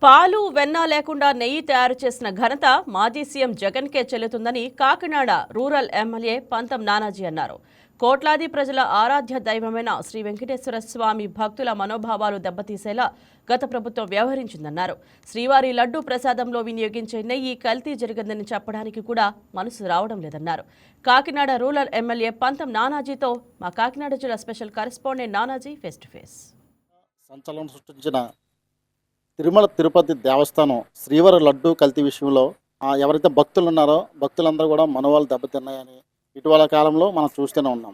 పాలు, వెన్న లేకుండా నెయ్యి తయారు చేసిన ఘనత మాజీ సీఎం జగన్కే చెల్లుతుందని కాకినాడ రూరల్ ఎమ్మెల్యే పంతం నానాజీ అన్నారు. కోట్లాది ప్రజల ఆరాధ్య దైవమైన శ్రీ వెంకటేశ్వర స్వామి భక్తుల మనోభావాలు దెబ్బతీసేలా గత ప్రభుత్వం వ్యవహరించిందన్నారు. శ్రీవారి లడ్డూ ప్రసాదంలో వినియోగించే నెయ్యి కల్తీ జరిగిందని చెప్పడానికి కూడా మనసు రావడం లేదన్నారు. కాకినాడ రూరల్ ఎమ్మెల్యే పంతం నానాజీతో మా కాకినాడ జిల్లా special correspondent Nanaji face to face. సంచలనం సృష్టించిన తిరుమల తిరుపతి దేవస్థానం శ్రీవారి లడ్డు కల్తీ విషయంలో ఎవరైతే భక్తులు ఉన్నారో భక్తులందరూ కూడా మనోవాళ్ళు దెబ్బతిన్నాయని ఇటీవల కాలంలో మనం చూస్తూనే ఉన్నాం.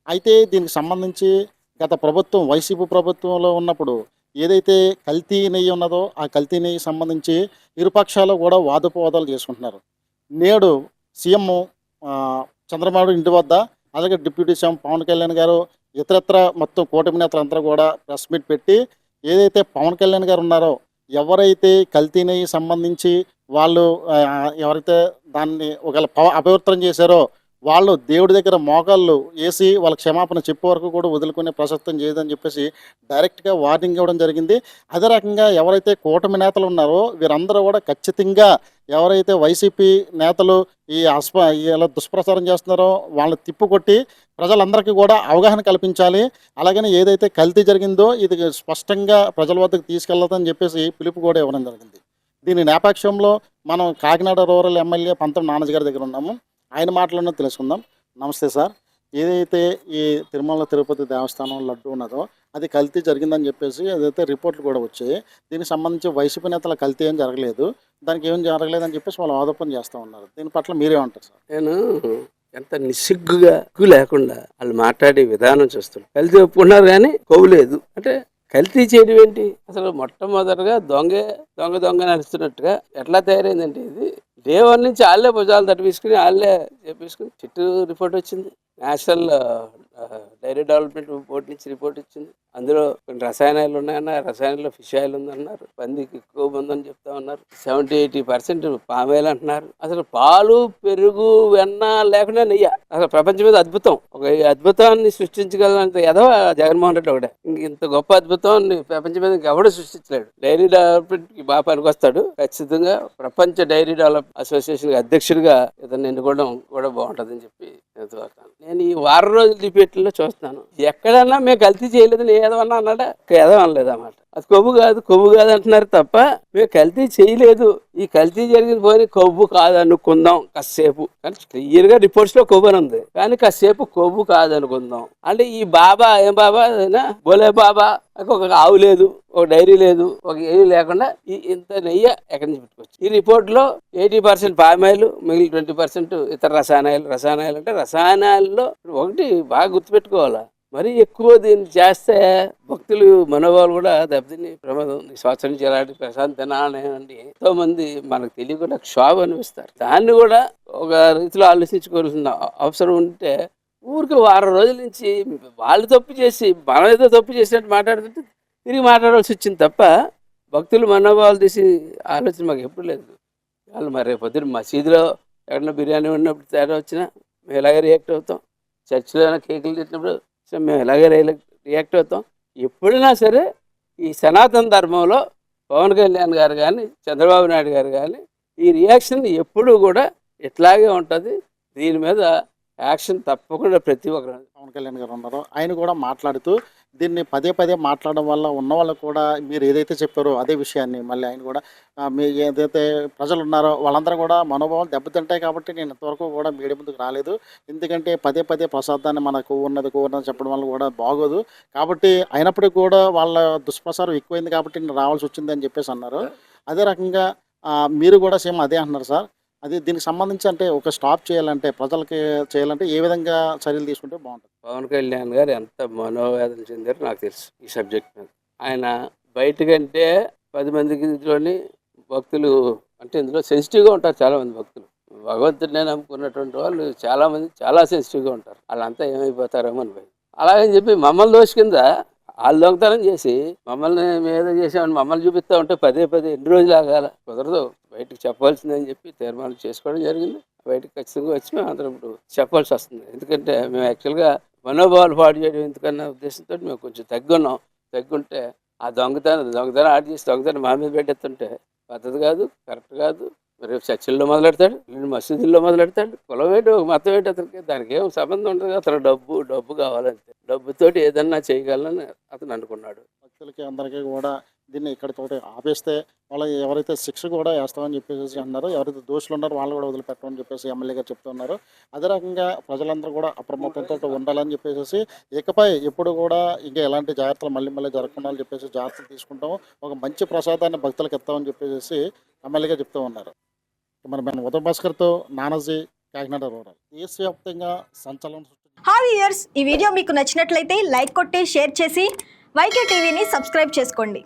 అయితే దీనికి సంబంధించి గత ప్రభుత్వం వైసీపీ ప్రభుత్వంలో ఉన్నప్పుడు ఏదైతే కల్తీ నెయ్యి ఉన్నదో ఆ కల్తీ నెయ్యి సంబంధించి ఇరుపక్షాలు కూడా వాదోపవాదాలు చేసుకుంటున్నారు. నేడు సీఎం చంద్రబాబు ఇంటి వద్ద అలాగే డిప్యూటీ సీఎం పవన్ కళ్యాణ్ గారు ఇతరత్ర మొత్తం కూటమి నేతలందరూ కూడా ప్రెస్ మీట్ పెట్టి ఏదైతే పవన్ కళ్యాణ్ గారు ఉన్నారో ఎవరైతే కల్తీ నెయ్యి సంబంధించి వాళ్ళు ఎవరైతే దాన్ని ఒకవేళ అపవిత్రం చేశారో వాళ్ళు దేవుడి దగ్గర మోకాళ్ళు వేసి వాళ్ళ క్షమాపణ చెప్పే వరకు కూడా వదులుకునే ప్రసక్తం చేయదని చెప్పేసి డైరెక్ట్గా వార్నింగ్ ఇవ్వడం జరిగింది. అదే రకంగా ఎవరైతే కూటమి నేతలు ఉన్నారో వీరందరూ కూడా ఖచ్చితంగా ఎవరైతే వైసీపీ నేతలు ఇలా దుష్ప్రచారం చేస్తున్నారో వాళ్ళని తిప్పుకొట్టి ప్రజలందరికీ కూడా అవగాహన కల్పించాలి. అలాగని ఏదైతే కల్తీ జరిగిందో ఇది స్పష్టంగా ప్రజల వద్దకు తీసుకెళ్లదని చెప్పేసి పిలుపు కూడా ఇవ్వడం జరిగింది. దీని నేపథ్యంలో మనం కాకినాడ రూరల్ ఎమ్మెల్యే పంతం నానాజీ గారి దగ్గర ఉన్నాము. ఆయన మాటలను తెలుసుకుందాం. నమస్తే సార్. ఏదైతే ఈ తిరుమల తిరుపతి దేవస్థానం లడ్డు ఉన్నదో అది కల్తీ జరిగిందని చెప్పేసి అదైతే రిపోర్ట్లు కూడా వచ్చాయి. దీనికి సంబంధించి వైసీపీ నేతల కల్తీ ఏం జరగలేదు, దానికి ఏం జరగలేదని చెప్పేసి వాళ్ళు ఆరోపణ చేస్తూ ఉన్నారు. దీని పట్ల మీరేమంటారు సార్? నేను ఎంత నిస్సిగ్గుగా లేకుండా వాళ్ళు మాట్లాడే విధానం చూస్తున్నాను. కల్తీ ఒప్పుకున్నారు కానీ కొవ్వు లేదు అంటే కల్తీ చేయడం ఏంటి? అసలు మొట్టమొదటిగా దొంగ నడుస్తున్నట్టుగా ఎట్లా తయారైందంటే ఇది డే 1 నుంచి వాళ్ళే భుజాలు తట్టిపించుకుని వాళ్ళే చేపించుకుని చిట్టు రిపోర్ట్ వచ్చింది. నేషనల్ డైరీ డెవలప్మెంట్ బోర్డు నుంచి రిపోర్ట్ ఇచ్చింది. అందులో కొన్ని రసాయనాలు ఉన్నాయన్న, రసాయనాల్లో ఫిష్ ఆయిల్ ఉందన్నారు, పందికి ఎక్కువ ఉందని చెప్తా ఉన్నారు. 70-80% పామాయిల్ అంటున్నారు. అసలు పాలు, పెరుగు, వెన్న లేకుండా నెయ్యి అసలు ప్రపంచం మీద అద్భుతం. ఒక అద్భుతాన్ని సృష్టించగలంత ఎదవ జగన్మోహన్ రెడ్డి ఒకటే. ఇంత గొప్ప అద్భుతాన్ని ప్రపంచం మీద ఇంకెవడూ సృష్టించలేడు. డైరీ డెవలప్మెంట్ కి బాగా పనికొస్తాడు. ఖచ్చితంగా ప్రపంచ డైరీ డెవలప్ అసోసియేషన్ అధ్యక్షుడిగా ఇతన్ని ఎన్నుకోవడం కూడా బాగుంటుందని చెప్పి నేను ఈ వారం రోజుల డిబేట్లో చూస్తున్నాను. ఎక్కడన్నా మేము కల్తీ చేయలేదని ఏదన్నా అన్నాడా? ఏదో అనలేదు అన్నమాట. అది కొవ్వు కాదు అంటున్నారు తప్ప మేము కల్తీ చేయలేదు. ఈ కల్తీ జరిగింది పోయి కొవ్వు కాదు అనుకుందాం కాసేపు. కానీ క్లియర్గా రిపోర్ట్స్ లో కొవ్వు అని ఉంది, కానీ కాసేపు కొవ్వు కాదు అనుకుందాం. అంటే ఈ బాబా ఏం బాబా బోలే బాబా ఒక ఆవు లేదు, ఒక డైరీ లేదు, ఒక ఏది లేకుండా ఇంత నెయ్యి ఎక్కడి నుంచి పెట్టుకోవచ్చు. ఈ రిపోర్ట్ లో 80% పామాయిల్, మిగిలిన 20% ఇతర రసాయనాలు అంటే రసాయనాల్లో ఒకటి బాగా గుర్తుపెట్టుకోవాలా. మరి ఎక్కువ దీన్ని చేస్తే భక్తులు మనోభావాలు కూడా దెబ్బతిని ప్రమాదం. సంవత్సరం నుంచి ఎలాంటి ప్రశాంత్ తినాలండి ఎంతో మంది మనకు తెలియకుండా క్షోభ అనిపిస్తారు. దాన్ని కూడా ఒక రీతిలో ఆలోచించుకోవాల్సిన అవసరం ఉంటే ఊరికి వారం రోజుల నుంచి వాళ్ళు తప్పు చేసి మనం ఏదో తప్పు చేసినట్టు మాట్లాడుతుంటే తిరిగి మాట్లాడాల్సి వచ్చింది తప్ప భక్తులు మనోభావాలు తీసి ఆలోచన మాకు ఎప్పుడు లేదు. వాళ్ళు మరి పొద్దున్న మసీదులో ఎక్కడన్నా బిర్యానీ ఉన్నప్పుడు తేడా వచ్చినా మేము ఎలాగే రియాక్ట్ అవుతాం. చర్చిలో ఏమైనా కేకులు తిట్టినప్పుడు మేము ఎలాగే రియాక్ట్ అవుతాం. ఎప్పుడైనా సరే ఈ సనాతన ధర్మంలో పవన్ కళ్యాణ్ గారు కానీ చంద్రబాబు నాయుడు గారు కానీ ఈ రియాక్షన్ ఎప్పుడూ కూడా ఇట్లాగే ఉంటుంది. దీని మీద యాక్షన్ తప్పకుండా ప్రతి ఒక్కరు. పవన్ కళ్యాణ్ గారు ఉన్నారో ఆయన కూడా మాట్లాడుతూ దీన్ని పదే మాట్లాడడం వల్ల ఉన్న వాళ్ళు కూడా మీరు ఏదైతే చెప్పారో అదే విషయాన్ని మళ్ళీ ఆయన కూడా మీ ఏదైతే ప్రజలు ఉన్నారో వాళ్ళందరూ కూడా మనోభావాలు దెబ్బతింటాయి కాబట్టి నేను ఇంతవరకు కూడా మీడియా ముందుకు రాలేదు. ఎందుకంటే పదే ప్రసాదాన్ని మనకు ఉన్నది చెప్పడం వల్ల కూడా బాగోదు కాబట్టి అయినప్పటికీ కూడా వాళ్ళ దుష్ప్రచారం ఎక్కువైంది కాబట్టి నేను రావాల్సి వచ్చిందని చెప్పేసి అన్నారు. అదే రకంగా మీరు కూడా సేమ్ అదే అంటున్నారు సార్. అది దీనికి సంబంధించి అంటే ఒక స్టాప్ చేయాలంటే ప్రజలకి చేయాలంటే ఏ విధంగా చర్యలు తీసుకుంటే బాగుంటుంది? పవన్ కళ్యాణ్ గారు ఎంత మనోవేదన చెందారో నాకు తెలుసు ఈ సబ్జెక్ట్ మీద. ఆయన బయటకంటే 10 మందిలోని భక్తులు అంటే ఇందులో సెన్సిటివ్గా ఉంటారు చాలామంది భక్తులు. భగవంతుడిని నమ్ముకున్నటువంటి వాళ్ళు చాలామంది చాలా సెన్సిటివ్గా ఉంటారు. వాళ్ళంతా ఏమైపోతారేమో అని భయం. అలాగని చెప్పి మమ్మల్ని దోష కింద వాళ్ళు దొంగతనం చేసి మమ్మల్ని ఏదో చేసామని మమ్మల్ని చూపిస్తూ ఉంటే పదే ఎన్ని రోజులు ఆగాల? కుదరదు. బయటకు చెప్పాల్సిందని చెప్పి తీర్మానం చేసుకోవడం జరిగింది. బయటకు ఖచ్చితంగా వచ్చి మేము అందరం ఇప్పుడు చెప్పాల్సి వస్తుంది. ఎందుకంటే మేము యాక్చువల్గా మనోభావాలు పాడు చేయడం ఎందుకన్నా ఉద్దేశంతో మేము కొంచెం తగ్గుంటే ఆ దొంగతనం ఆడి చేసి దొంగతనం మా మీద పెట్టేస్తుంటే పద్ధతి కాదు, కరెక్ట్ కాదు. రేపు చర్చిల్లో మొదలెడతాడు, మసీదుల్లో మొదలెడతాడు. కులం ఏంటి, ఒక మతం ఏంటి, అతనికి దానికి ఏం సంబంధం ఉంటుంది. అతను డబ్బు కావాలంటే డబ్బుతోటి ఏదన్నా చేయగలని అతను అనుకున్నాడు. భక్తులకి అందరికీ కూడా దీన్ని ఇక్కడితోటి ఆపేస్తే వాళ్ళు ఎవరైతే శిక్ష కూడా వేస్తామని చెప్పేసి అన్నారు, ఎవరైతే దోషులు ఉన్నారో వాళ్ళు కూడా వదిలిపెట్టమని చెప్పేసి ఎమ్మెల్యే గారు చెప్తున్నారు. అదే రకంగా ప్రజలందరూ కూడా అప్రమత్తంతో ఉండాలని చెప్పేసి ఇకపై ఎప్పుడు కూడా ఇంకా ఎలాంటి జాగ్రత్తలు మళ్ళీ జరగకుండా అని చెప్పేసి జాగ్రత్తలు తీసుకుంటాం, ఒక మంచి ప్రసాదాన్ని భక్తులకు ఇస్తామని చెప్పేసి ఎమ్మెల్యేగా చెప్తూ ఉన్నారు. మరి మన ఉదయ భాస్కర్తో నానాజీ, కాకినాడ రూరల్. దేశవ్యాప్తంగా సంచలనం సృష్టించింది. హాయ్ వ్యూయర్స్, ఈ వీడియో మీకు నచ్చినట్లయితే లైక్ కొట్టి షేర్ చేసి వైకే టీవీని సబ్స్క్రైబ్ చేసుకోండి.